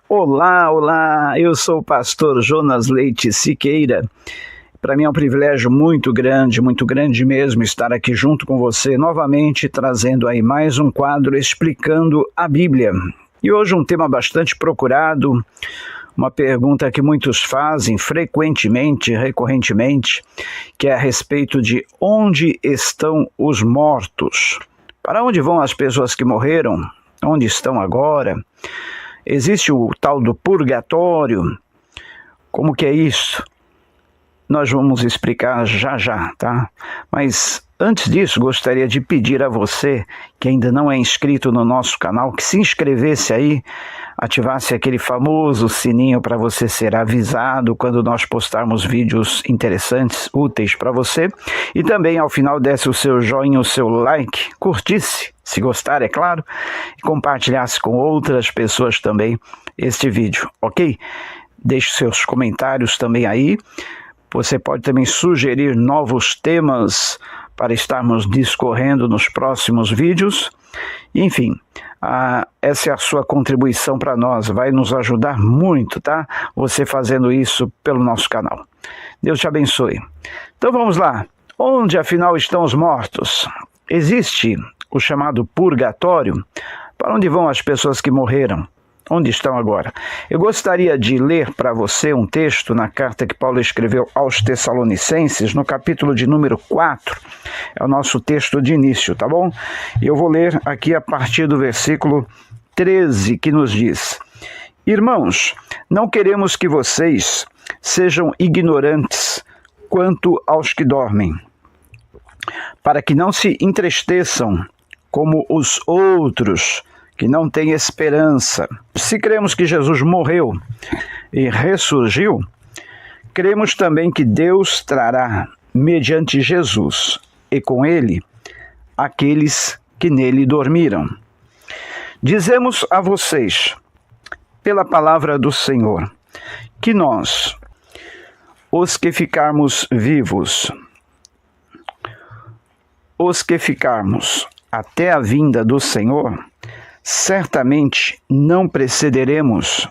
Olá, olá, eu sou o pastor Jonas Leite Siqueira. Para mim é um privilégio muito grande mesmo estar aqui junto com você novamente, trazendo aí mais um quadro explicando a Bíblia. E hoje um tema bastante procurado, uma pergunta que muitos fazem frequentemente, recorrentemente, que é a respeito de onde estão os mortos? Para onde vão as pessoas que morreram? Onde estão agora? Existe o tal do purgatório? Como que é isso? Nós vamos explicar já, tá? Mas antes disso, gostaria de pedir a você que ainda não é inscrito no nosso canal, que se inscrevesse aí, ativasse aquele famoso sininho para você ser avisado quando nós postarmos vídeos interessantes, úteis para você. E também, ao final, desse o seu joinha, o seu like, curtisse, se gostar, é claro, e compartilhasse com outras pessoas também este vídeo, ok? Deixe seus comentários também aí. Você pode também sugerir novos temas para estarmos discorrendo nos próximos vídeos. Enfim, essa é a sua contribuição para nós, vai nos ajudar muito, tá? Você fazendo isso pelo nosso canal. Deus te abençoe. Então vamos lá. Onde afinal estão os mortos? Existe o chamado purgatório? Para onde vão as pessoas que morreram? Onde estão agora? Eu gostaria de ler para você um texto na carta que Paulo escreveu aos Tessalonicenses, no capítulo de número 4. É o nosso texto de início, tá bom? E eu vou ler aqui a partir do versículo 13, que nos diz: Irmãos, não queremos que vocês sejam ignorantes quanto aos que dormem, para que não se entristeçam como os outros que não tem esperança. Se cremos que Jesus morreu e ressurgiu, cremos também que Deus trará, mediante Jesus, e com ele, aqueles que nele dormiram. Dizemos a vocês, pela palavra do Senhor, que nós, os que ficarmos vivos, os que ficarmos até a vinda do Senhor, certamente não precederemos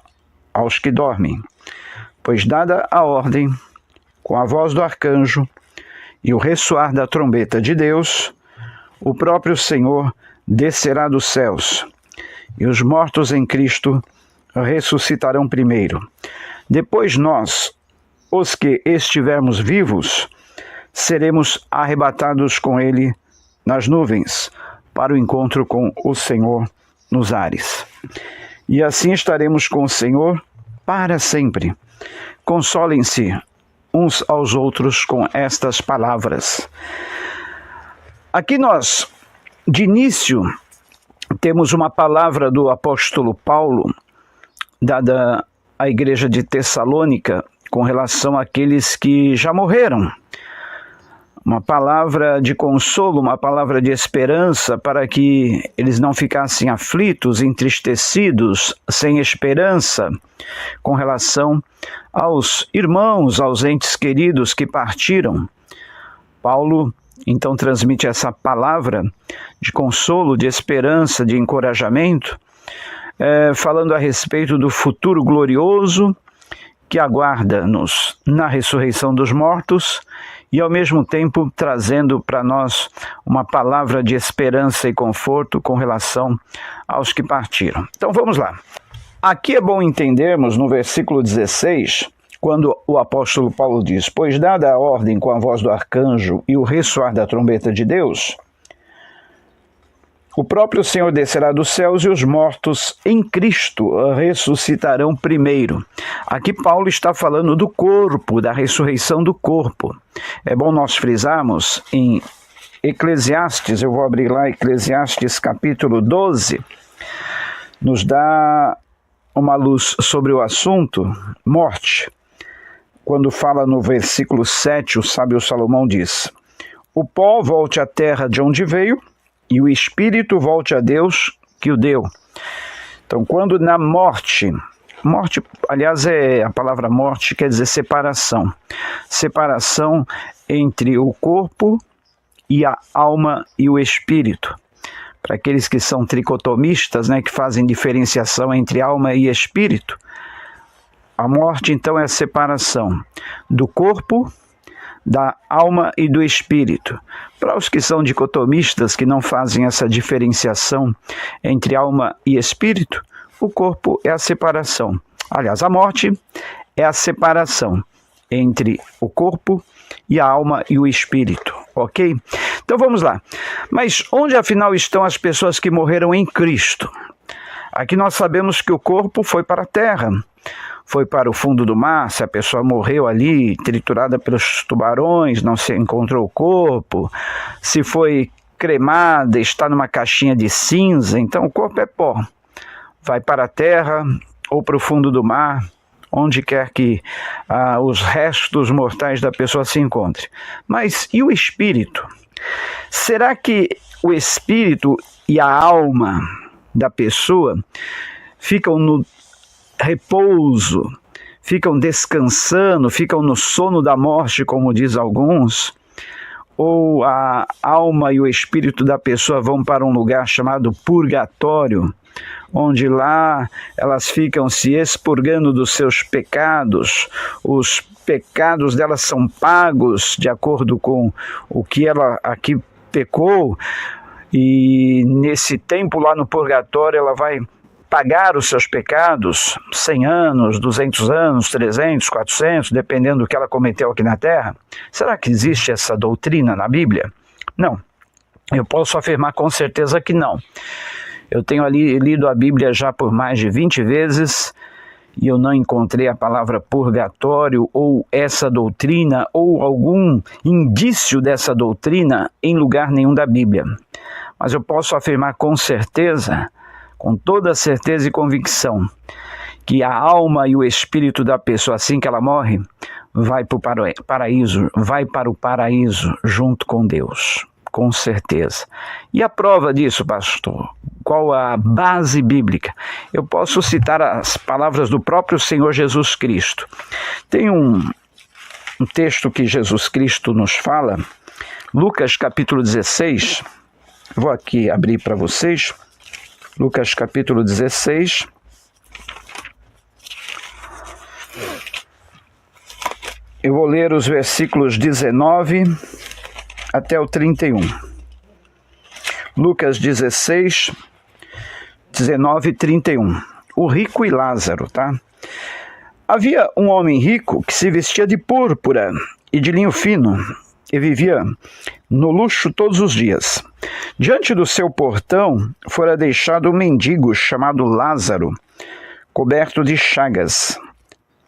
aos que dormem, pois dada a ordem, com a voz do arcanjo e o ressoar da trombeta de Deus, o próprio Senhor descerá dos céus, e os mortos em Cristo ressuscitarão primeiro. Depois nós, os que estivermos vivos, seremos arrebatados com ele nas nuvens, para o encontro com o Senhor nos ares. E assim estaremos com o Senhor para sempre. Consolem-se uns aos outros com estas palavras. Aqui nós, de início, temos uma palavra do apóstolo Paulo, dada à igreja de Tessalônica, com relação àqueles que já morreram. Uma palavra de consolo, uma palavra de esperança para que eles não ficassem aflitos, entristecidos, sem esperança com relação aos irmãos, aos entes queridos que partiram. Paulo então transmite essa palavra de consolo, de esperança, de encorajamento, falando a respeito do futuro glorioso que aguarda-nos na ressurreição dos mortos, e ao mesmo tempo trazendo para nós uma palavra de esperança e conforto com relação aos que partiram. Então vamos lá. Aqui é bom entendermos no versículo 16, quando o apóstolo Paulo diz: Pois dada a ordem com a voz do arcanjo e o ressoar da trombeta de Deus, o próprio Senhor descerá dos céus e os mortos em Cristo ressuscitarão primeiro. Aqui Paulo está falando do corpo, da ressurreição do corpo. É bom nós frisarmos em Eclesiastes, eu vou abrir lá, Eclesiastes capítulo 12, nos dá uma luz sobre o assunto, morte. Quando fala no versículo 7, o sábio Salomão diz: O pó volte à terra de onde veio, e o espírito volte a Deus que o deu. Então, quando na morte, aliás, a palavra morte quer dizer separação. Separação entre o corpo e a alma e o espírito. para aqueles que são tricotomistas, né, que fazem diferenciação entre alma e espírito, a morte então é a separação do corpo, da alma e do espírito. Para os que são dicotomistas, que não fazem essa diferenciação entre alma e espírito, o corpo é a separação. Aliás, a morte é a separação entre o corpo e a alma e o espírito, ok? Então vamos lá. Mas onde afinal estão as pessoas que morreram em Cristo? Aqui nós sabemos que o corpo foi para a terra, foi para o fundo do mar. Se a pessoa morreu ali, triturada pelos tubarões, não se encontrou o corpo. Se foi cremada, está numa caixinha de cinza, então o corpo é pó. Vai para a terra ou para o fundo do mar, onde quer que os restos mortais da pessoa se encontrem. Mas e o espírito? Será que o espírito e a alma da pessoa ficam no repouso, ficam descansando, ficam no sono da morte, como diz alguns? Ou a alma e o espírito da pessoa vão para um lugar chamado purgatório, onde lá elas ficam se expurgando dos seus pecados, os pecados delas são pagos de acordo com o que ela aqui pecou, e nesse tempo lá no purgatório ela vai pagar os seus pecados, 100 anos, 200 anos, 300, 400, dependendo do que ela cometeu aqui na Terra. Será que existe essa doutrina na Bíblia? Não. Eu posso afirmar com certeza que não. Eu tenho ali lido a Bíblia já por mais de 20 vezes e eu não encontrei a palavra purgatório ou essa doutrina ou algum indício dessa doutrina em lugar nenhum da Bíblia. Mas eu posso afirmar com certeza, com toda certeza e convicção, que a alma e o espírito da pessoa, assim que ela morre, vai para o paraíso junto com Deus. Com certeza. E a prova disso, pastor? Qual a base bíblica? Eu posso citar as palavras do próprio Senhor Jesus Cristo. Tem um texto que Jesus Cristo nos fala, Lucas capítulo 16, vou aqui abrir para vocês, Lucas capítulo 16, eu vou ler os versículos 19 até o 31. Lucas 16, 19 e 31. O rico e Lázaro, tá? Havia um homem rico que se vestia de púrpura e de linho fino e vivia no luxo todos os dias. Diante do seu portão fora deixado um mendigo chamado Lázaro, coberto de chagas.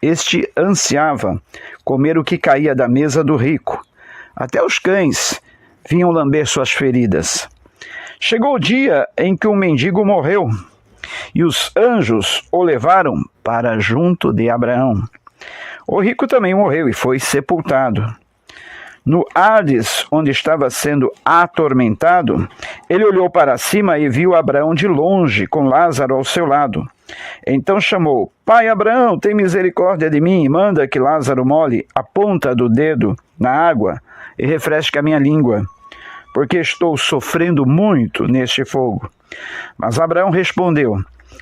Este ansiava comer o que caía da mesa do rico. Até os cães vinham lamber suas feridas. Chegou o dia em que o mendigo morreu, e os anjos o levaram para junto de Abraão. O rico também morreu e foi sepultado. No Hades, onde estava sendo atormentado, ele olhou para cima e viu Abraão de longe, com Lázaro ao seu lado. Então chamou: Pai Abraão, tem misericórdia de mim e manda que Lázaro molhe a ponta do dedo na água e refresque a minha língua, porque estou sofrendo muito neste fogo. Mas Abraão respondeu: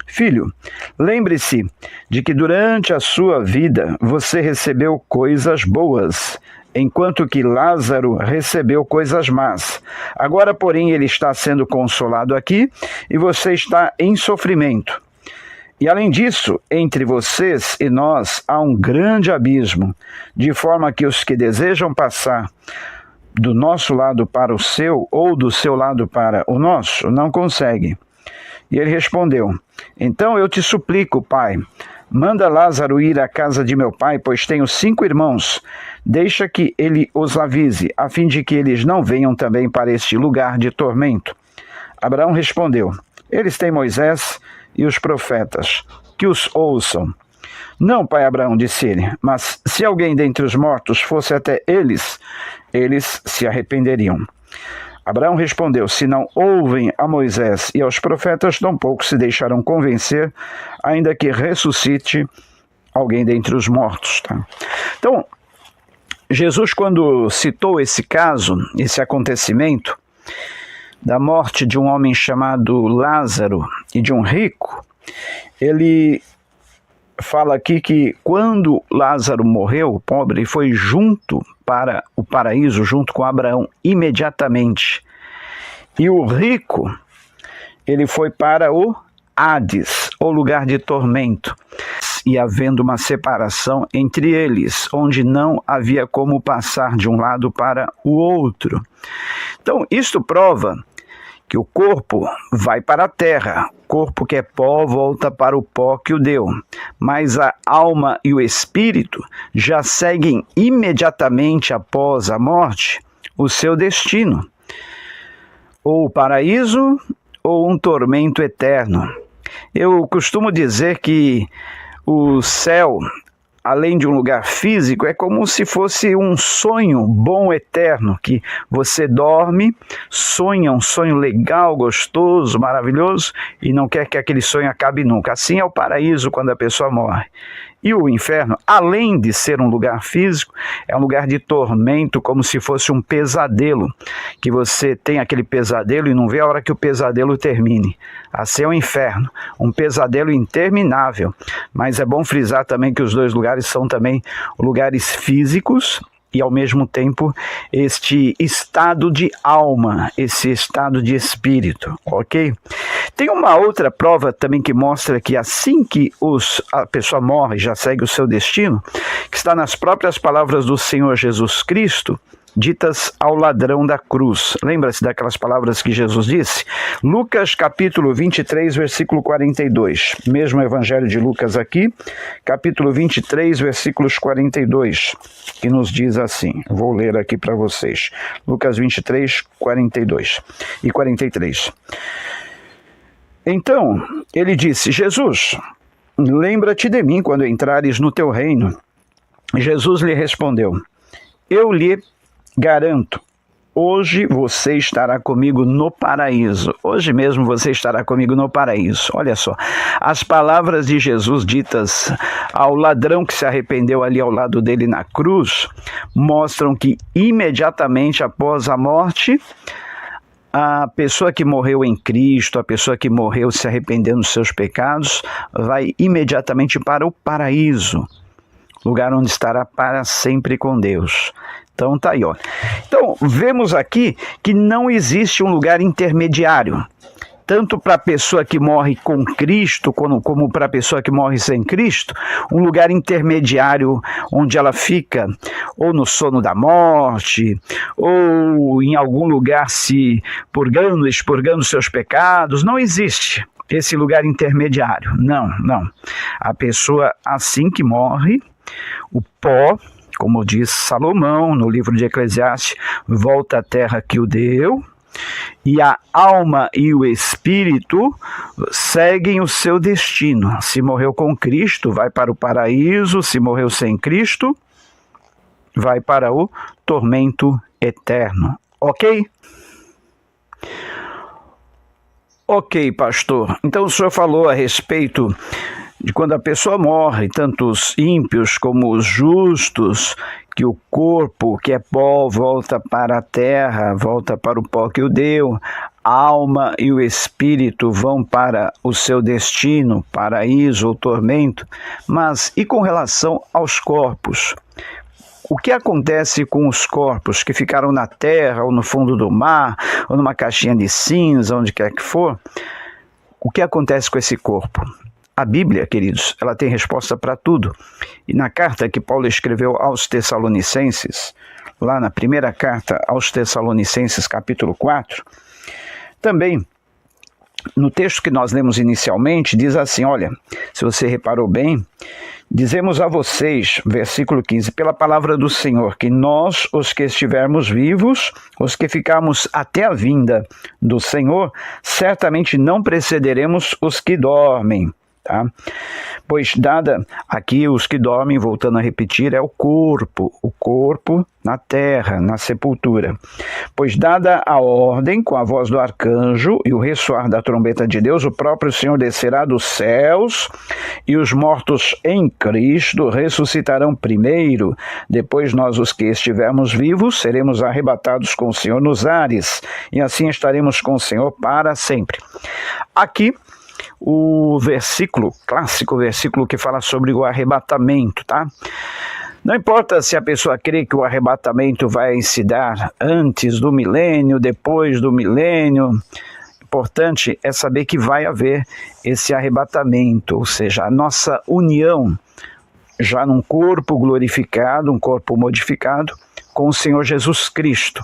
Filho, lembre-se de que durante a sua vida você recebeu coisas boas, enquanto que Lázaro recebeu coisas más. Agora, porém, ele está sendo consolado aqui e você está em sofrimento. E além disso, entre vocês e nós há um grande abismo, de forma que os que desejam passar do nosso lado para o seu ou do seu lado para o nosso não conseguem. E ele respondeu: Então eu te suplico, pai, manda Lázaro ir à casa de meu pai, pois tenho 5 irmãos. Deixa que ele os avise, a fim de que eles não venham também para este lugar de tormento. Abraão respondeu: Eles têm Moisés e os profetas, que os ouçam. Não, pai Abraão, disse ele, mas se alguém dentre os mortos fosse até eles, eles se arrependeriam. Abraão respondeu: Se não ouvem a Moisés e aos profetas, tampouco se deixarão convencer, ainda que ressuscite alguém dentre os mortos. Tá? Então, Jesus, quando citou esse caso, esse acontecimento, da morte de um homem chamado Lázaro e de um rico, ele fala aqui que quando Lázaro morreu, o pobre, ele foi junto para o paraíso, junto com Abraão, imediatamente. E o rico, ele foi para o Hades, o lugar de tormento, e havendo uma separação entre eles, onde não havia como passar de um lado para o outro. Então, isto prova que o corpo vai para a terra, o corpo que é pó volta para o pó que o deu, mas a alma e o espírito já seguem imediatamente após a morte o seu destino, ou o paraíso ou um tormento eterno. Eu costumo dizer que o céu, além de um lugar físico, é como se fosse um sonho bom, eterno, que você dorme, sonha um sonho legal, gostoso, maravilhoso, e não quer que aquele sonho acabe nunca. Assim é o paraíso quando a pessoa morre. E o inferno, além de ser um lugar físico, é um lugar de tormento, como se fosse um pesadelo, que você tem aquele pesadelo e não vê a hora que o pesadelo termine. Assim é o inferno, um pesadelo interminável. Mas é bom frisar também que os dois lugares são também lugares físicos, e ao mesmo tempo este estado de alma, esse estado de espírito, ok? Tem uma outra prova também que mostra que assim que a pessoa morre, já segue o seu destino, que está nas próprias palavras do Senhor Jesus Cristo, ditas ao ladrão da cruz. Lembra-se daquelas palavras que Jesus disse? Lucas capítulo 23, versículo 42. Mesmo evangelho de Lucas aqui, capítulo 23, versículos 42, que nos diz assim. Vou ler aqui para vocês. Lucas 23, 42 e 43. Então, ele disse: Jesus, lembra-te de mim quando entrares no teu reino. Jesus lhe respondeu: eu lhe garanto, hoje você estará comigo no paraíso. Hoje mesmo você estará comigo no paraíso. Olha só, as palavras de Jesus ditas ao ladrão que se arrependeu ali ao lado dele na cruz, mostram que imediatamente após a morte, a pessoa que morreu em Cristo, a pessoa que morreu se arrependendo dos seus pecados, vai imediatamente para o paraíso, lugar onde estará para sempre com Deus. Então tá aí, ó. Então, vemos aqui que não existe um lugar intermediário, tanto para a pessoa que morre com Cristo, como para a pessoa que morre sem Cristo, um lugar intermediário onde ela fica ou no sono da morte, ou em algum lugar se expurgando seus pecados. Não existe esse lugar intermediário, não. A pessoa, assim que morre, o pó, como diz Salomão no livro de Eclesiastes, volta à terra que o deu, e a alma e o espírito seguem o seu destino. Se morreu com Cristo, vai para o paraíso; se morreu sem Cristo, vai para o tormento eterno. Ok? Ok, pastor. Então o senhor falou a respeito de quando a pessoa morre, tanto os ímpios como os justos, que o corpo, que é pó, volta para a terra, volta para o pó que o deu, a alma e o espírito vão para o seu destino, paraíso ou tormento. Mas e com relação aos corpos? O que acontece com os corpos que ficaram na terra, ou no fundo do mar, ou numa caixinha de cinza, onde quer que for? O que acontece com esse corpo? A Bíblia, queridos, ela tem resposta para tudo. E na carta que Paulo escreveu aos Tessalonicenses, lá na primeira carta aos Tessalonicenses, capítulo 4, também, no texto que nós lemos inicialmente, diz assim, olha, se você reparou bem, dizemos a vocês, versículo 15, pela palavra do Senhor, que nós, os que estivermos vivos, os que ficarmos até a vinda do Senhor, certamente não precederemos os que dormem. Tá? Pois dada aqui os que dormem, voltando a repetir, é o corpo na terra, na sepultura. Pois dada a ordem com a voz do arcanjo e o ressoar da trombeta de Deus, o próprio Senhor descerá dos céus e os mortos em Cristo ressuscitarão primeiro. Depois nós, os que estivermos vivos, seremos arrebatados com o Senhor nos ares e assim estaremos com o Senhor para sempre. Aqui o versículo, clássico versículo que fala sobre o arrebatamento, tá? Não importa se a pessoa crê que o arrebatamento vai se dar antes do milênio, depois do milênio, importante é saber que vai haver esse arrebatamento, ou seja, a nossa união já num corpo glorificado, um corpo modificado, com o Senhor Jesus Cristo.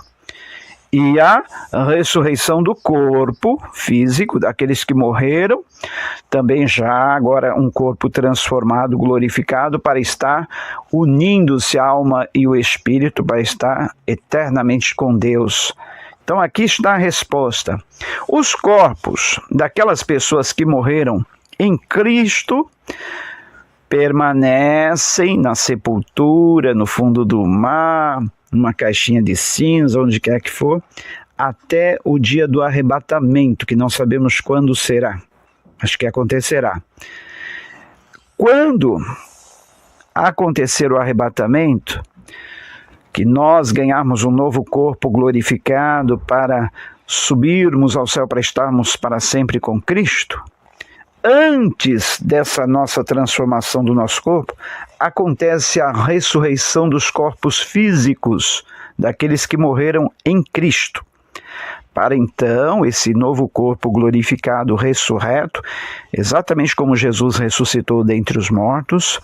E a ressurreição do corpo físico daqueles que morreram, também já agora um corpo transformado, glorificado, para estar unindo-se a alma e o espírito, para estar eternamente com Deus. Então aqui está a resposta. Os corpos daquelas pessoas que morreram em Cristo permanecem na sepultura, no fundo do mar, numa caixinha de cinza, onde quer que for, até o dia do arrebatamento, que não sabemos quando será, mas que acontecerá. Quando acontecer o arrebatamento, que nós ganharmos um novo corpo glorificado para subirmos ao céu para estarmos para sempre com Cristo, antes dessa nossa transformação do nosso corpo, acontece a ressurreição dos corpos físicos daqueles que morreram em Cristo. Para então, esse novo corpo glorificado, ressurreto, exatamente como Jesus ressuscitou dentre os mortos,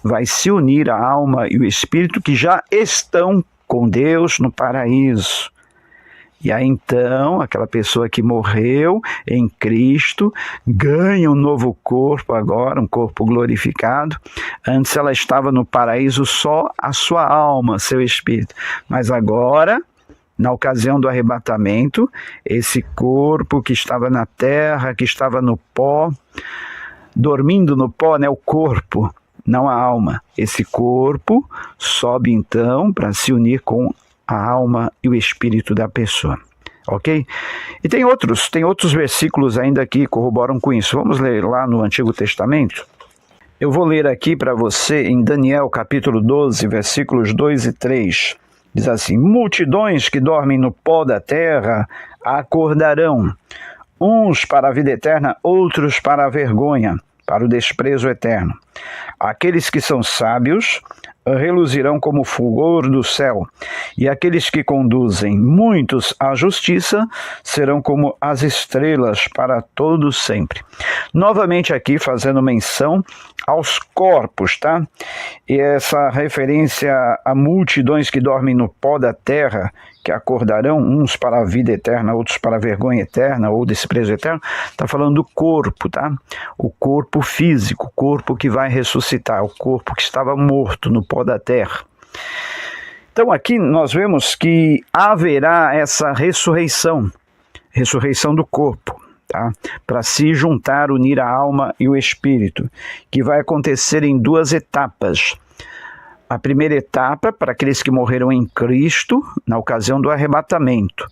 vai se unir a alma e o espírito que já estão com Deus no paraíso. E aí então, aquela pessoa que morreu em Cristo ganha um novo corpo agora, um corpo glorificado. Antes ela estava no paraíso só a sua alma, seu espírito. Mas agora, na ocasião do arrebatamento, esse corpo que estava na terra, que estava no pó, dormindo no pó, né, o corpo, não a alma. Esse corpo sobe então para se unir com a alma e o espírito da pessoa, ok? E tem outros versículos ainda que corroboram com isso. Vamos ler lá no Antigo Testamento. Eu vou ler aqui para você em Daniel capítulo 12, versículos 2 e 3. Diz assim: multidões que dormem no pó da terra acordarão, uns para a vida eterna, outros para a vergonha, para o desprezo eterno. Aqueles que são sábios reluzirão como o fulgor do céu, e aqueles que conduzem muitos à justiça serão como as estrelas para todo sempre. Novamente aqui fazendo menção aos corpos, tá? E essa referência a multidões que dormem no pó da terra, que acordarão, uns para a vida eterna, outros para a vergonha eterna ou desprezo eterno, está falando do corpo, tá? O corpo físico, o corpo que vai ressuscitar, o corpo que estava morto no pó da terra. Então aqui nós vemos que haverá essa ressurreição do corpo, tá? Para se juntar, unir a alma e o espírito, que vai acontecer em duas etapas. A primeira etapa para aqueles que morreram em Cristo, na ocasião do arrebatamento.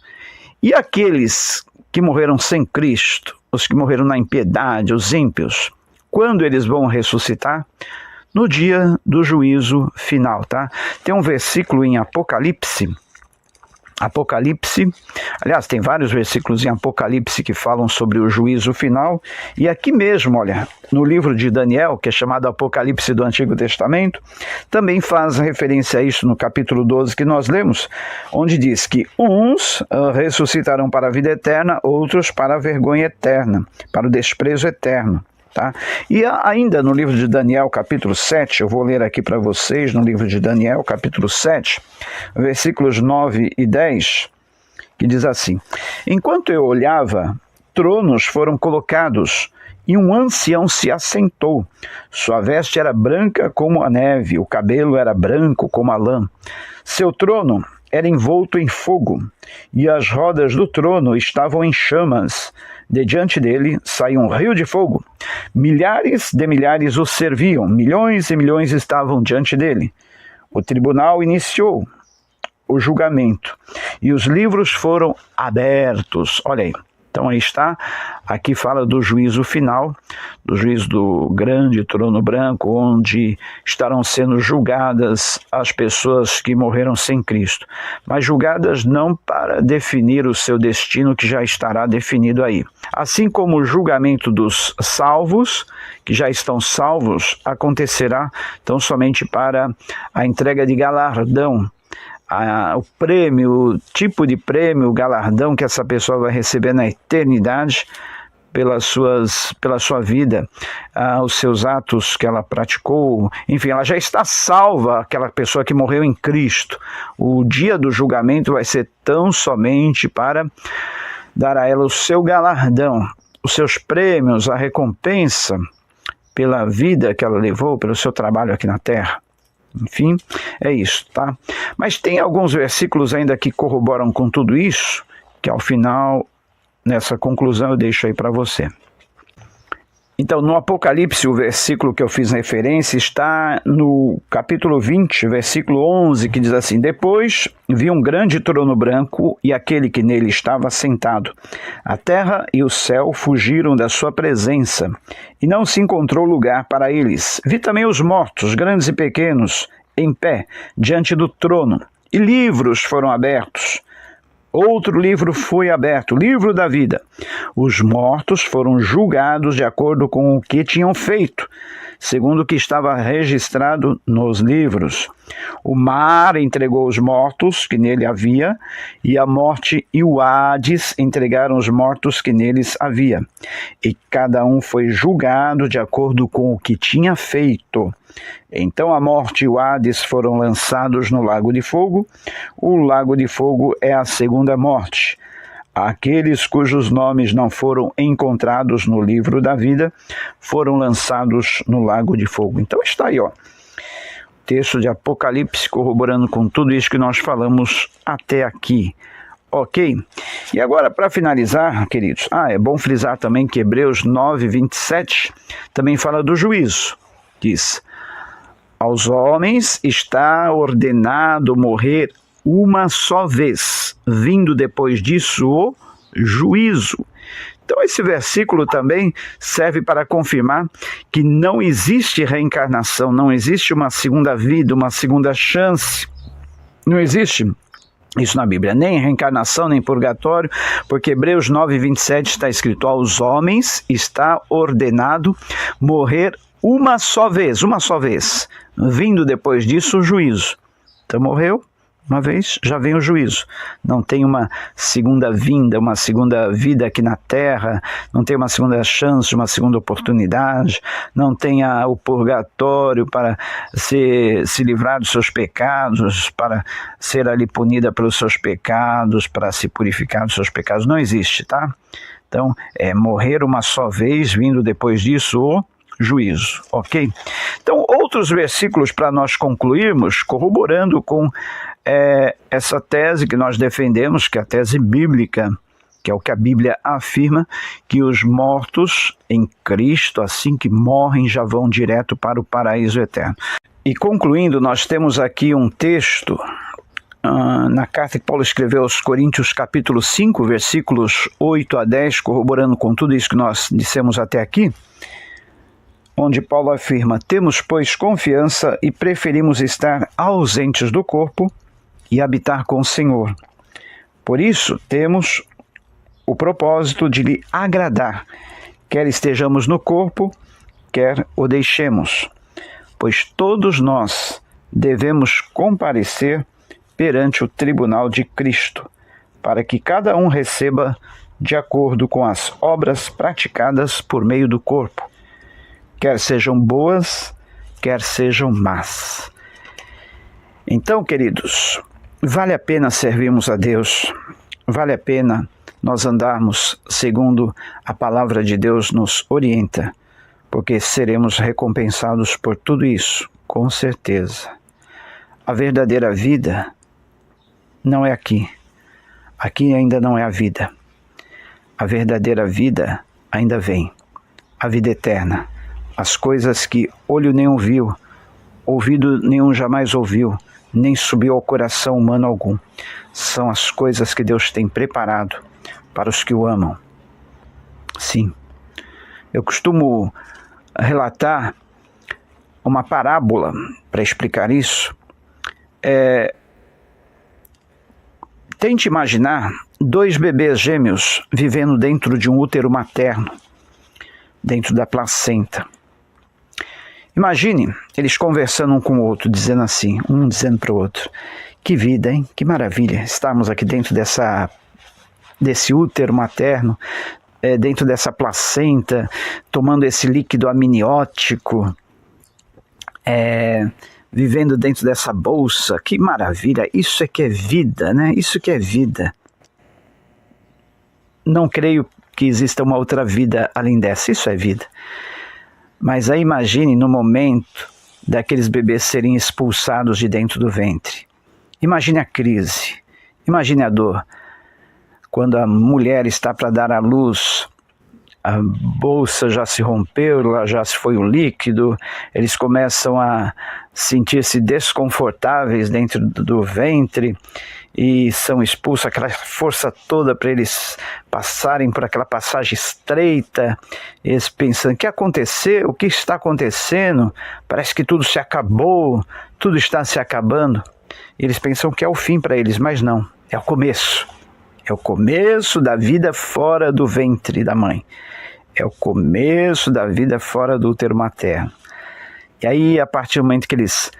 E aqueles que morreram sem Cristo, os que morreram na impiedade, os ímpios, quando eles vão ressuscitar? No dia do juízo final, tá? Tem um versículo em Apocalipse, aliás, tem vários versículos em Apocalipse que falam sobre o juízo final, e aqui mesmo, olha, no livro de Daniel, que é chamado Apocalipse do Antigo Testamento, também faz referência a isso no capítulo 12 que nós lemos, onde diz que uns ressuscitarão para a vida eterna, outros para a vergonha eterna, para o desprezo eterno. Tá? E ainda no livro de Daniel, capítulo 7, eu vou ler aqui para vocês, no livro de Daniel, capítulo 7, versículos 9 e 10, que diz assim: enquanto eu olhava, tronos foram colocados, e um ancião se assentou. Sua veste era branca como a neve, o cabelo era branco como a lã. Seu trono era envolto em fogo, e as rodas do trono estavam em chamas. De diante dele saía um rio de fogo. Milhares de milhares o serviam, milhões e milhões estavam diante dele. O tribunal iniciou o julgamento e os livros foram abertos. Olha aí. Então aí está, aqui fala do juízo final, do juízo do grande trono branco, onde estarão sendo julgadas as pessoas que morreram sem Cristo, mas julgadas não para definir o seu destino, que já estará definido aí. Assim como o julgamento dos salvos, que já estão salvos, acontecerá então somente para a entrega de galardão, o prêmio, o tipo de prêmio, o galardão que essa pessoa vai receber na eternidade pela sua vida, os seus atos que ela praticou, enfim, ela já está salva, aquela pessoa que morreu em Cristo. O dia do julgamento vai ser tão somente para dar a ela o seu galardão, os seus prêmios, a recompensa pela vida que ela levou, pelo seu trabalho aqui na terra. Enfim, é isso, tá? Mas tem alguns versículos ainda que corroboram com tudo isso, que ao final, nessa conclusão, eu deixo aí para você. Então, no Apocalipse, o versículo que eu fiz referência está no capítulo 20, versículo 11, que diz assim: Depois vi um grande trono branco e aquele que nele estava sentado. A terra e o céu fugiram da sua presença, e não se encontrou lugar para eles. Vi também os mortos, grandes e pequenos, em pé, diante do trono, e livros foram abertos. Outro livro foi aberto, o livro da vida. Os mortos foram julgados de acordo com o que tinham feito, segundo o que estava registrado nos livros. O mar entregou os mortos que nele havia, e a morte e o Hades entregaram os mortos que neles havia. E cada um foi julgado de acordo com o que tinha feito. Então a morte e o Hades foram lançados no lago de fogo. O lago de fogo é a segunda morte. Aqueles cujos nomes não foram encontrados no livro da vida foram lançados no lago de fogo. Então está aí, ó, texto de Apocalipse corroborando com tudo isso que nós falamos até aqui. Ok? E agora, para finalizar, queridos, é bom frisar também que Hebreus 9, 27 também fala do juízo. Diz: aos homens está ordenado morrer uma só vez, vindo depois disso o juízo. Então esse versículo também serve para confirmar que não existe reencarnação, não existe uma segunda vida, uma segunda chance. Não existe isso na Bíblia, nem reencarnação, nem purgatório, porque Hebreus 9, 27 está escrito: aos homens está ordenado morrer uma só vez, vindo depois disso o juízo. Então morreu uma vez, já vem o juízo. Não tem uma segunda vinda, uma segunda vida aqui na terra, não tem uma segunda chance, uma segunda oportunidade, não tem o purgatório para se livrar dos seus pecados, para ser ali punida pelos seus pecados, para se purificar dos seus pecados. Não existe, tá? Então, é morrer uma só vez, vindo depois disso o juízo, ok? Então, outros versículos para nós concluirmos, corroborando com essa tese que nós defendemos, que é a tese bíblica, que é o que a Bíblia afirma, que os mortos em Cristo, assim que morrem, já vão direto para o paraíso eterno. E concluindo, nós temos aqui um texto na carta que Paulo escreveu aos Coríntios, capítulo 5, versículos 8 a 10, corroborando com tudo isso que nós dissemos até aqui, onde Paulo afirma: temos, pois, confiança e preferimos estar ausentes do corpo e habitar com o Senhor. Por isso, temos o propósito de lhe agradar, quer estejamos no corpo, quer o deixemos, pois todos nós devemos comparecer perante o tribunal de Cristo, para que cada um receba de acordo com as obras praticadas por meio do corpo, quer sejam boas, quer sejam más. Então, queridos, vale a pena servirmos a Deus, vale a pena nós andarmos segundo a palavra de Deus nos orienta, porque seremos recompensados por tudo isso, com certeza. A verdadeira vida não é aqui. Aqui ainda não é a vida. a verdadeira vida ainda vem, a vida eterna, as coisas que olho nenhum viu, ouvido nenhum jamais ouviu, nem subiu ao coração humano algum. São as coisas que Deus tem preparado para os que o amam. Sim, eu costumo relatar uma parábola para explicar isso. Tente imaginar 2 bebês gêmeos vivendo dentro de um útero materno, dentro da placenta. Imagine eles conversando um com o outro, dizendo assim, um dizendo para o outro: que vida, hein? Que maravilha estarmos aqui dentro desse útero materno, dentro dessa placenta, tomando esse líquido amniótico, vivendo dentro dessa bolsa. Que maravilha, isso é que é vida, né? Isso que é vida. Não creio que exista uma outra vida além dessa, isso é vida. Mas aí imagine no momento daqueles bebês serem expulsados de dentro do ventre. Imagine a crise, imagine a dor. Quando a mulher está para dar à luz, a bolsa já se rompeu, lá já se foi o líquido, eles começam a sentir-se desconfortáveis dentro do ventre e são expulsos, aquela força toda para eles passarem por aquela passagem estreita, eles pensando: o que aconteceu? O que está acontecendo? Parece que tudo se acabou, tudo está se acabando. Eles pensam que é o fim para eles, mas não, é o começo. É o começo da vida fora do ventre da mãe. É o começo da vida fora do útero materno. E aí, a partir do momento que eles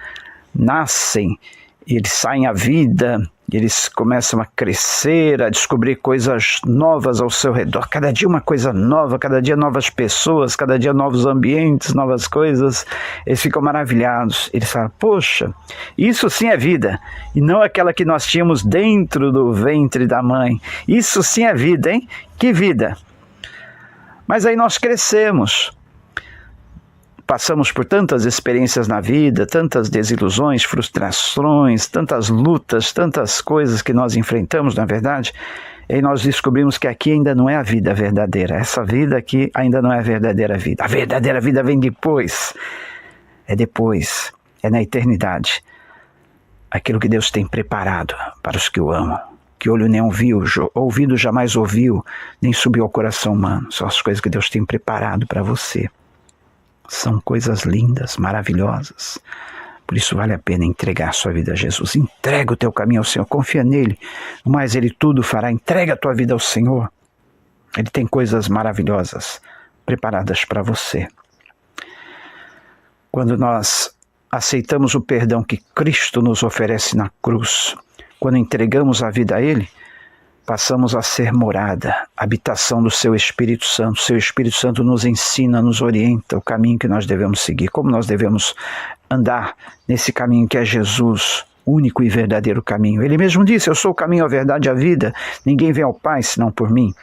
nascem, eles saem à vida, eles começam a crescer, a descobrir coisas novas ao seu redor. Cada dia uma coisa nova, cada dia novas pessoas, cada dia novos ambientes, novas coisas. Eles ficam maravilhados. Eles falam: poxa, isso sim é vida. E não aquela que nós tínhamos dentro do ventre da mãe. Isso sim é vida, hein? Que vida! Mas aí nós crescemos. Passamos por tantas experiências na vida, tantas desilusões, frustrações, tantas lutas, tantas coisas que nós enfrentamos, na verdade, e nós descobrimos que aqui ainda não é a vida verdadeira. Essa vida aqui ainda não é a verdadeira vida. A verdadeira vida vem depois. É depois, é na eternidade. Aquilo que Deus tem preparado para os que o amam, que olho nenhum viu, ouvido jamais ouviu, nem subiu ao coração humano. São as coisas que Deus tem preparado para você. São coisas lindas, maravilhosas. Por isso vale a pena entregar a sua vida a Jesus. Entrega o teu caminho ao Senhor, confia nele, mas Ele tudo fará. Entrega a tua vida ao Senhor. Ele tem coisas maravilhosas preparadas para você. Quando nós aceitamos o perdão que Cristo nos oferece na cruz, quando entregamos a vida a Ele, passamos a ser morada, habitação do Seu Espírito Santo. O Seu Espírito Santo nos ensina, nos orienta o caminho que nós devemos seguir, como nós devemos andar nesse caminho que é Jesus, único e verdadeiro caminho. Ele mesmo disse: eu sou o caminho, a verdade e a vida, ninguém vem ao Pai senão por mim.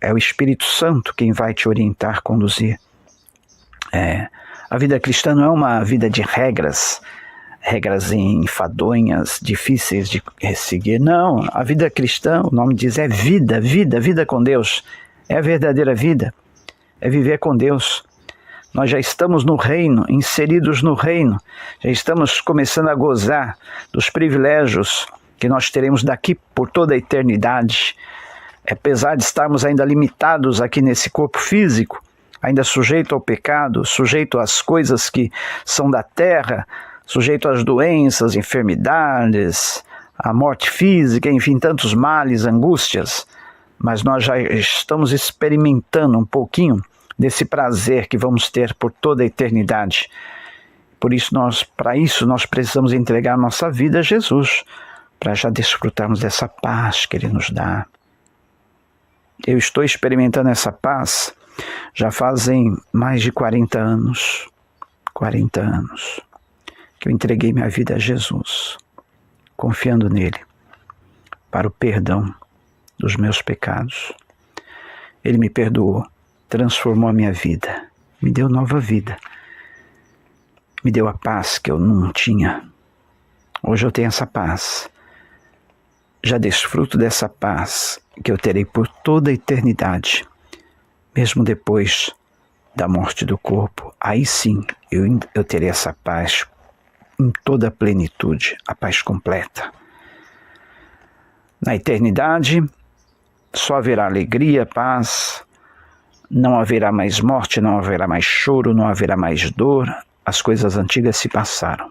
É o Espírito Santo quem vai te orientar, conduzir. A vida cristã não é uma vida de regras enfadonhas, difíceis de seguir. Não, a vida cristã, o nome diz, é vida, vida com Deus. É a verdadeira vida, é viver com Deus. Nós já estamos no reino, inseridos no reino, já estamos começando a gozar dos privilégios que nós teremos daqui por toda a eternidade. Apesar de estarmos ainda limitados aqui nesse corpo físico, ainda sujeito ao pecado, sujeito às coisas que são da terra, sujeito às doenças, enfermidades, à morte física, enfim, tantos males, angústias, mas nós já estamos experimentando um pouquinho desse prazer que vamos ter por toda a eternidade. Por isso, para isso nós precisamos entregar nossa vida a Jesus, para já desfrutarmos dessa paz que Ele nos dá. Eu estou experimentando essa paz já fazem mais de 40 anos. 40 anos. Que eu entreguei minha vida a Jesus, confiando nele, para o perdão dos meus pecados. Ele me perdoou, transformou a minha vida, me deu nova vida, me deu a paz que eu não tinha. Hoje eu tenho essa paz, já desfruto dessa paz que eu terei por toda a eternidade, mesmo depois da morte do corpo. Aí sim eu terei essa paz em toda a plenitude, a paz completa. Na eternidade, só haverá alegria, paz, não haverá mais morte, não haverá mais choro, não haverá mais dor, as coisas antigas se passaram.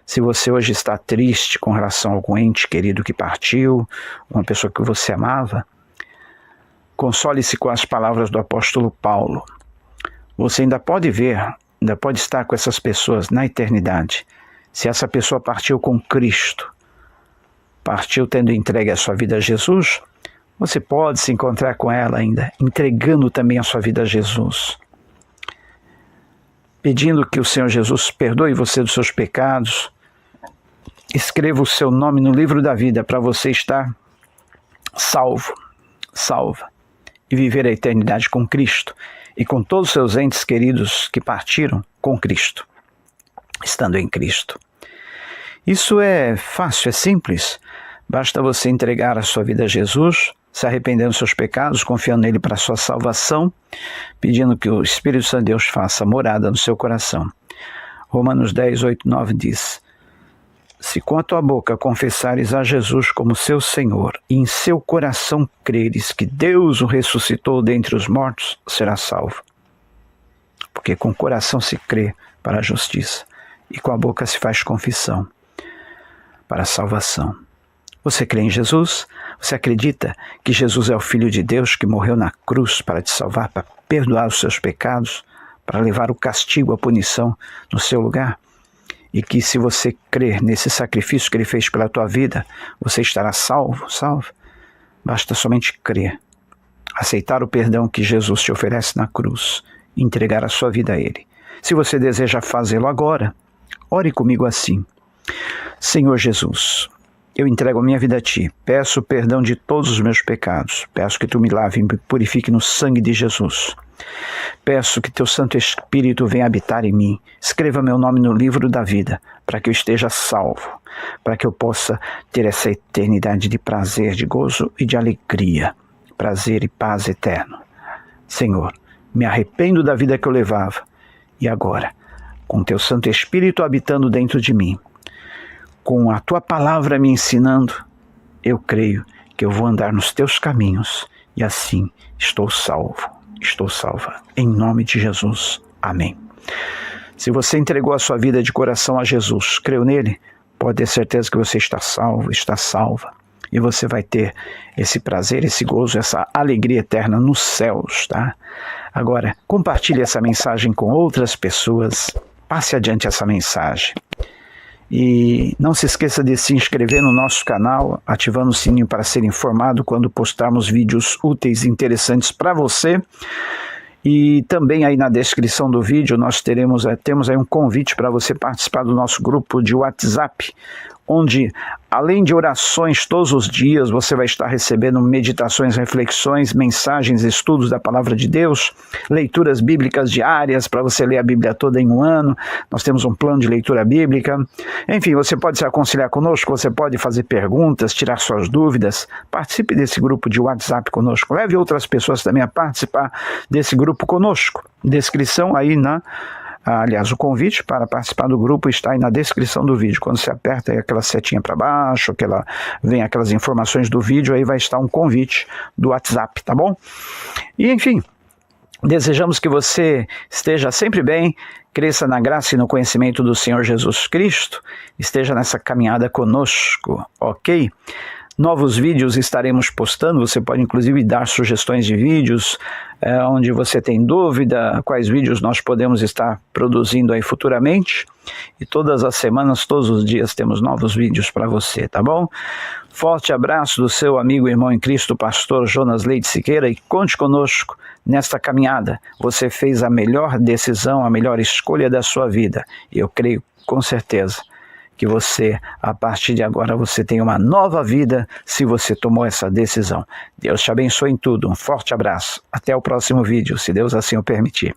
Se você hoje está triste com relação a algum ente querido que partiu, uma pessoa que você amava, console-se com as palavras do apóstolo Paulo. Você ainda pode ver, ainda pode estar com essas pessoas na eternidade. Se essa pessoa partiu com Cristo, partiu tendo entregue a sua vida a Jesus, você pode se encontrar com ela ainda, entregando também a sua vida a Jesus. Pedindo que o Senhor Jesus perdoe você dos seus pecados, escreva o seu nome no livro da vida para você estar salva, e viver a eternidade com Cristo e com todos os seus entes queridos que partiram com Cristo, estando em Cristo. Isso é fácil, é simples. Basta você entregar a sua vida a Jesus, se arrependendo dos seus pecados, confiando nele para a sua salvação, pedindo que o Espírito Santo de Deus faça morada no seu coração. Romanos 10, 8, 9 diz: se com a tua boca confessares a Jesus como seu Senhor e em seu coração creres que Deus o ressuscitou dentre os mortos, serás salvo. Porque com o coração se crê para a justiça e com a boca se faz confissão para a salvação. Você crê em Jesus? Você acredita que Jesus é o Filho de Deus que morreu na cruz para te salvar, para perdoar os seus pecados, para levar o castigo, a punição no seu lugar? E que se você crer nesse sacrifício que ele fez pela tua vida, você estará salvo? Basta somente crer, aceitar o perdão que Jesus te oferece na cruz e entregar a sua vida a ele. Se você deseja fazê-lo agora, ore comigo assim: Senhor Jesus, eu entrego a minha vida a Ti, peço perdão de todos os meus pecados, peço que Tu me lave e me purifique no sangue de Jesus. Peço que Teu Santo Espírito venha habitar em mim, escreva meu nome no livro da vida, para que eu esteja salvo, para que eu possa ter essa eternidade de prazer, de gozo e de alegria, prazer e paz eterno. Senhor, me arrependo da vida que eu levava, e agora, com Teu Santo Espírito habitando dentro de mim, com a Tua palavra me ensinando, eu creio que eu vou andar nos Teus caminhos e assim estou salva, em nome de Jesus. Amém. Se você entregou a sua vida de coração a Jesus, creu nele, pode ter certeza que você está salvo, está salva, e você vai ter esse prazer, esse gozo, essa alegria eterna nos céus, tá? Agora, compartilhe essa mensagem com outras pessoas, passe adiante essa mensagem. E não se esqueça de se inscrever no nosso canal, ativando o sininho para ser informado quando postarmos vídeos úteis e interessantes para você. E também aí na descrição do vídeo nós temos aí um convite para você participar do nosso grupo de WhatsApp, onde além de orações todos os dias, você vai estar recebendo meditações, reflexões, mensagens, estudos da Palavra de Deus, leituras bíblicas diárias para você ler a Bíblia toda em um ano. Nós temos um plano de leitura bíblica. Enfim, você pode se aconselhar conosco, você pode fazer perguntas, tirar suas dúvidas. Participe desse grupo de WhatsApp conosco. Leve outras pessoas também a participar desse grupo conosco. Descrição aí aliás, o convite para participar do grupo está aí na descrição do vídeo. Quando você aperta aí aquela setinha para baixo, vem aquelas informações do vídeo, aí vai estar um convite do WhatsApp, tá bom? E enfim, desejamos que você esteja sempre bem, cresça na graça e no conhecimento do Senhor Jesus Cristo, esteja nessa caminhada conosco, ok? Novos vídeos estaremos postando, você pode inclusive dar sugestões de vídeos, onde você tem dúvida, quais vídeos nós podemos estar produzindo aí futuramente. E todas as semanas, todos os dias temos novos vídeos para você, tá bom? Forte abraço do seu amigo e irmão em Cristo, pastor Jonas Leite Siqueira, e conte conosco nesta caminhada. Você fez a melhor decisão, a melhor escolha da sua vida. E eu creio com certeza que você, a partir de agora, você tem uma nova vida se você tomou essa decisão. Deus te abençoe em tudo. Um forte abraço. Até o próximo vídeo, se Deus assim o permitir.